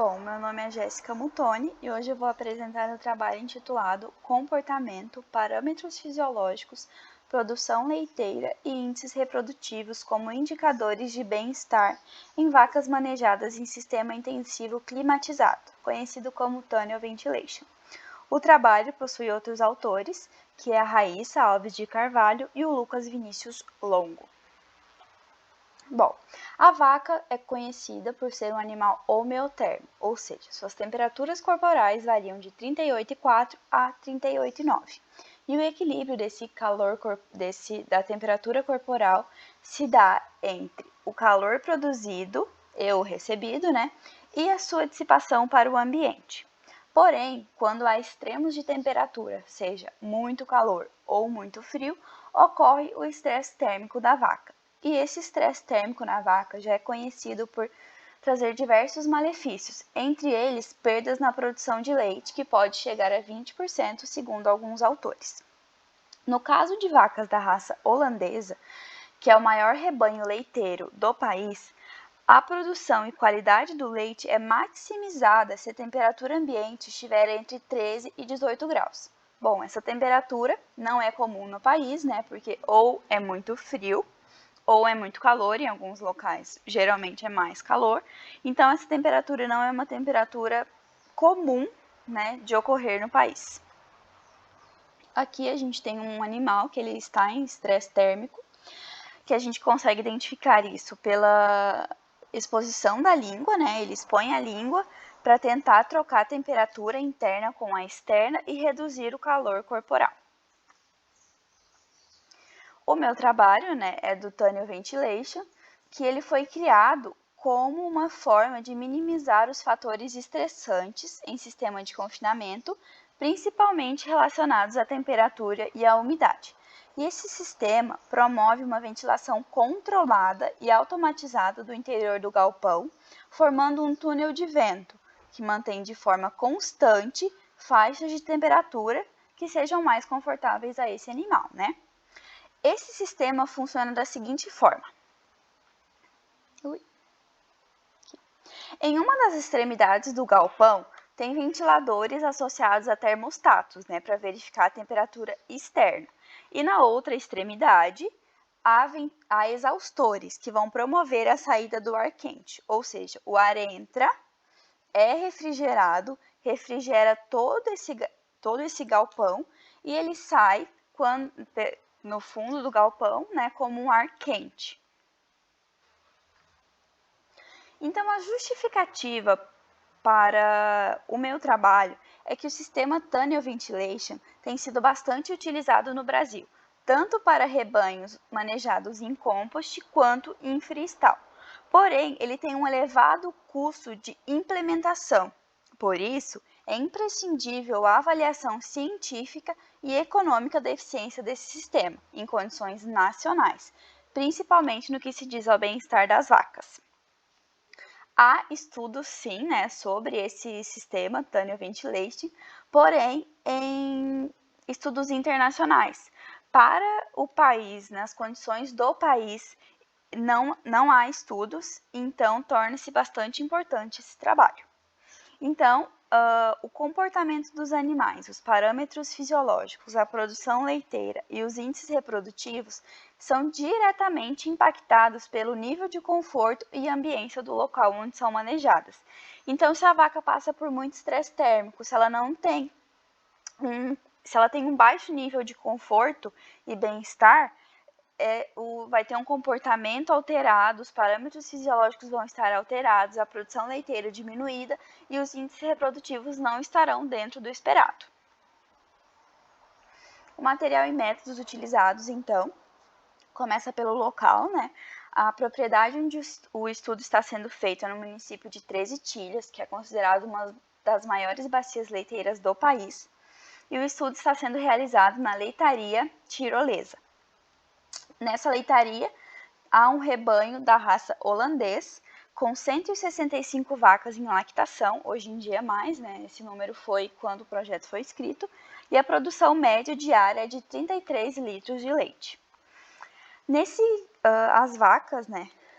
Bom, meu nome é Jéssica Mutoni e hoje eu vou apresentar o trabalho intitulado Comportamento, Parâmetros Fisiológicos, Produção Leiteira e Índices Reprodutivos como Indicadores de Bem-Estar em Vacas Manejadas em Sistema Intensivo Climatizado, conhecido como Tunnel Ventilation. O trabalho possui outros autores, que é a Raíssa Alves de Carvalho e o Lucas Vinícius Longo. Bom, a vaca é conhecida por ser um animal homeotermo, ou seja, suas temperaturas corporais variam de 38,4 a 38,9. E o equilíbrio desse calor da temperatura corporal se dá entre o calor produzido ou recebido, e a sua dissipação para o ambiente. Porém, quando há extremos de temperatura, seja muito calor ou muito frio, ocorre o estresse térmico da vaca. E esse estresse térmico na vaca já é conhecido por trazer diversos malefícios, entre eles perdas na produção de leite, que pode chegar a 20%, segundo alguns autores. No caso de vacas da raça holandesa, que é o maior rebanho leiteiro do país, a produção e qualidade do leite é maximizada se a temperatura ambiente estiver entre 13 e 18 graus. Bom, essa temperatura não é comum no país, porque ou é muito frio, ou é muito calor, em alguns locais geralmente é mais calor, então essa temperatura não é uma temperatura comum, de ocorrer no país. Aqui a gente tem um animal que ele está em estresse térmico, que a gente consegue identificar isso pela exposição da língua, ele expõe a língua para tentar trocar a temperatura interna com a externa e reduzir o calor corporal. O meu trabalho, é do Tunnel Ventilation, que ele foi criado como uma forma de minimizar os fatores estressantes em sistema de confinamento, principalmente relacionados à temperatura e à umidade. E esse sistema promove uma ventilação controlada e automatizada do interior do galpão, formando um túnel de vento, que mantém de forma constante faixas de temperatura que sejam mais confortáveis a esse animal, Esse sistema funciona da seguinte forma. Em uma das extremidades do galpão, tem ventiladores associados a termostatos, para verificar a temperatura externa. E na outra extremidade, há exaustores, que vão promover a saída do ar quente. Ou seja, o ar entra, é refrigerado, refrigera todo esse galpão e ele sai no fundo do galpão, como um ar quente. Então, a justificativa para o meu trabalho é que o sistema Tunnel Ventilation tem sido bastante utilizado no Brasil, tanto para rebanhos manejados em compost quanto em freestyle. Porém, ele tem um elevado custo de implementação. Por isso, é imprescindível a avaliação científica e econômica da eficiência desse sistema em condições nacionais, principalmente no que se diz ao bem-estar das vacas. Há estudos, sim, sobre esse sistema Tunnel Ventilation, porém em estudos internacionais. Para o país, nas condições do país, não há estudos, então torna-se bastante importante esse trabalho. Então, o comportamento dos animais, os parâmetros fisiológicos, a produção leiteira e os índices reprodutivos são diretamente impactados pelo nível de conforto e ambiência do local onde são manejadas. Então, se a vaca passa por muito estresse térmico, se ela tem um baixo nível de conforto e bem-estar, vai ter um comportamento alterado, os parâmetros fisiológicos vão estar alterados, a produção leiteira diminuída e os índices reprodutivos não estarão dentro do esperado. O material e métodos utilizados, então, começa pelo local, A propriedade onde o estudo está sendo feito é no município de 13 Tilhas, que é considerado uma das maiores bacias leiteiras do país, e o estudo está sendo realizado na leitaria tirolesa. Nessa leitaria, há um rebanho da raça holandês, com 165 vacas em lactação, hoje em dia mais, esse número foi quando o projeto foi escrito, e a produção média diária é de 33 litros de leite. As vacas,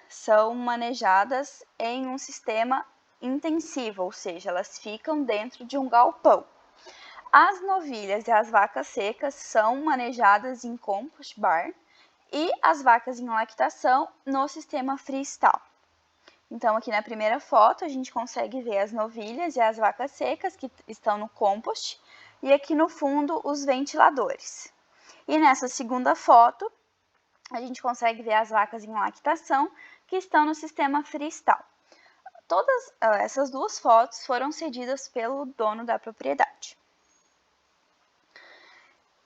são manejadas em um sistema intensiva, ou seja, elas ficam dentro de um galpão. As novilhas e as vacas secas são manejadas em compost barn e as vacas em lactação no sistema freestyle. Então, aqui na primeira foto, a gente consegue ver as novilhas e as vacas secas que estão no compost e aqui no fundo os ventiladores. E nessa segunda foto, a gente consegue ver as vacas em lactação que estão no sistema freestyle. Todas essas duas fotos foram cedidas pelo dono da propriedade.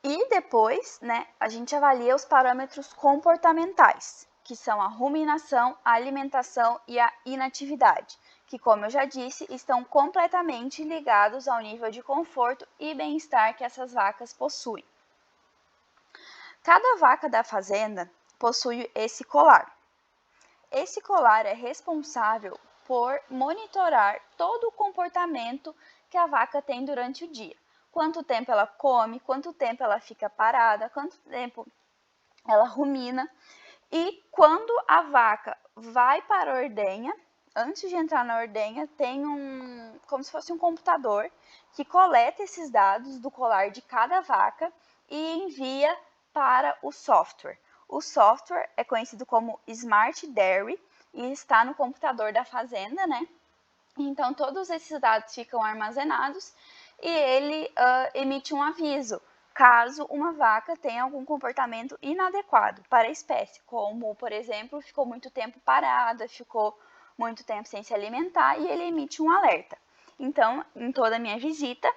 E depois, a gente avalia os parâmetros comportamentais, que são a ruminação, a alimentação e a inatividade, que, como eu já disse, estão completamente ligados ao nível de conforto e bem-estar que essas vacas possuem. Cada vaca da fazenda possui esse colar. Esse colar é responsável por monitorar todo o comportamento que a vaca tem durante o dia. Quanto tempo ela come, quanto tempo ela fica parada, quanto tempo ela rumina. E quando a vaca vai para a ordenha, antes de entrar na ordenha, tem como se fosse um computador que coleta esses dados do colar de cada vaca e envia para o software. O software é conhecido como Smart Dairy e está no computador da fazenda, Então, todos esses dados ficam armazenados e ele emite um aviso caso uma vaca tenha algum comportamento inadequado para a espécie, como, por exemplo, ficou muito tempo parada, ficou muito tempo sem se alimentar e ele emite um alerta. Então, em toda a minha visita,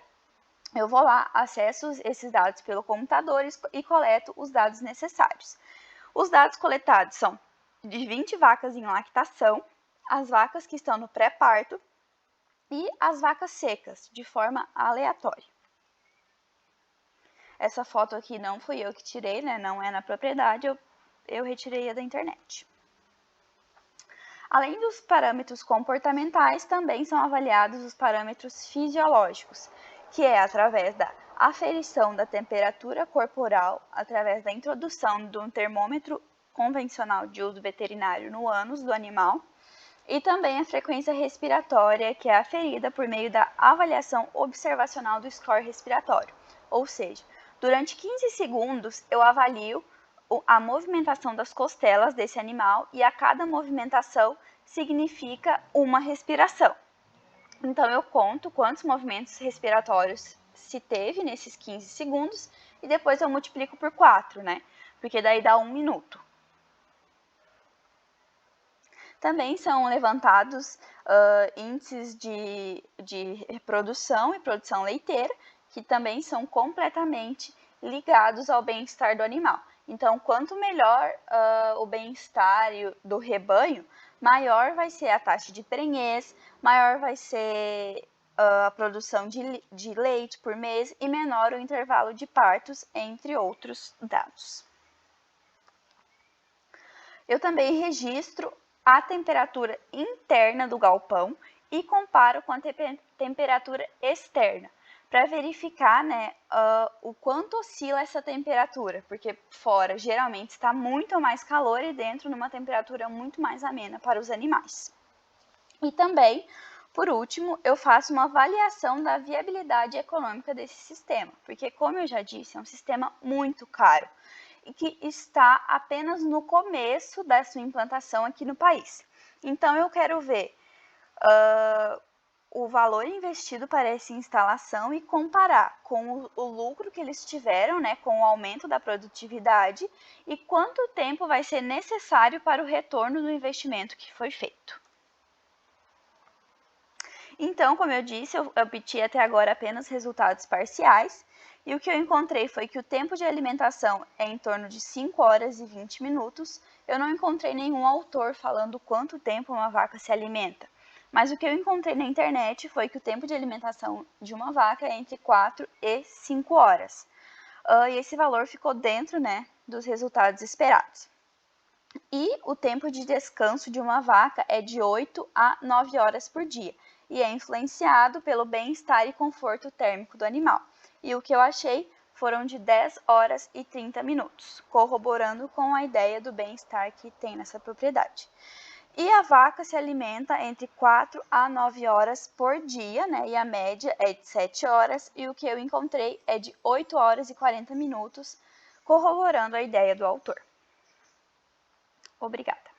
eu vou lá, acesso esses dados pelo computador e coleto os dados necessários. Os dados coletados são de 20 vacas em lactação, as vacas que estão no pré-parto e as vacas secas, de forma aleatória. Essa foto aqui não fui eu que tirei, não é na propriedade, eu retirei da internet. Além dos parâmetros comportamentais, também são avaliados os parâmetros fisiológicos, que é através da aferição da temperatura corporal, através da introdução de um termômetro convencional de uso veterinário no ânus do animal, e também a frequência respiratória, que é aferida por meio da avaliação observacional do score respiratório. Ou seja, durante 15 segundos eu avalio a movimentação das costelas desse animal e a cada movimentação significa uma respiração. Então eu conto quantos movimentos respiratórios se teve nesses 15 segundos e depois eu multiplico por 4, Porque daí dá 1 minuto. Também são levantados índices de reprodução e produção leiteira, que também são completamente ligados ao bem-estar do animal. Então, quanto melhor o bem-estar do rebanho, maior vai ser a taxa de prenhez, maior vai ser a produção de leite por mês e menor o intervalo de partos, entre outros dados. Eu também registro a temperatura interna do galpão e comparo com a temperatura externa, para verificar o quanto oscila essa temperatura, porque fora geralmente está muito mais calor e dentro numa temperatura muito mais amena para os animais. E também, por último, eu faço uma avaliação da viabilidade econômica desse sistema, porque, como eu já disse, é um sistema muito caro e que está apenas no começo da sua implantação aqui no país. Então, eu quero ver o valor investido para essa instalação e comparar com o lucro que eles tiveram, com o aumento da produtividade e quanto tempo vai ser necessário para o retorno do investimento que foi feito. Então, como eu disse, eu obtive até agora apenas resultados parciais e o que eu encontrei foi que o tempo de alimentação é em torno de 5 horas e 20 minutos. Eu não encontrei nenhum autor falando quanto tempo uma vaca se alimenta. Mas o que eu encontrei na internet foi que o tempo de alimentação de uma vaca é entre 4 e 5 horas. E esse valor ficou dentro, dos resultados esperados. E o tempo de descanso de uma vaca é de 8 a 9 horas por dia e é influenciado pelo bem-estar e conforto térmico do animal. E o que eu achei foram de 10 horas e 30 minutos, corroborando com a ideia do bem-estar que tem nessa propriedade. E a vaca se alimenta entre 4 a 9 horas por dia, né? E a média é de 7 horas, e o que eu encontrei é de 8 horas e 40 minutos, corroborando a ideia do autor. Obrigada.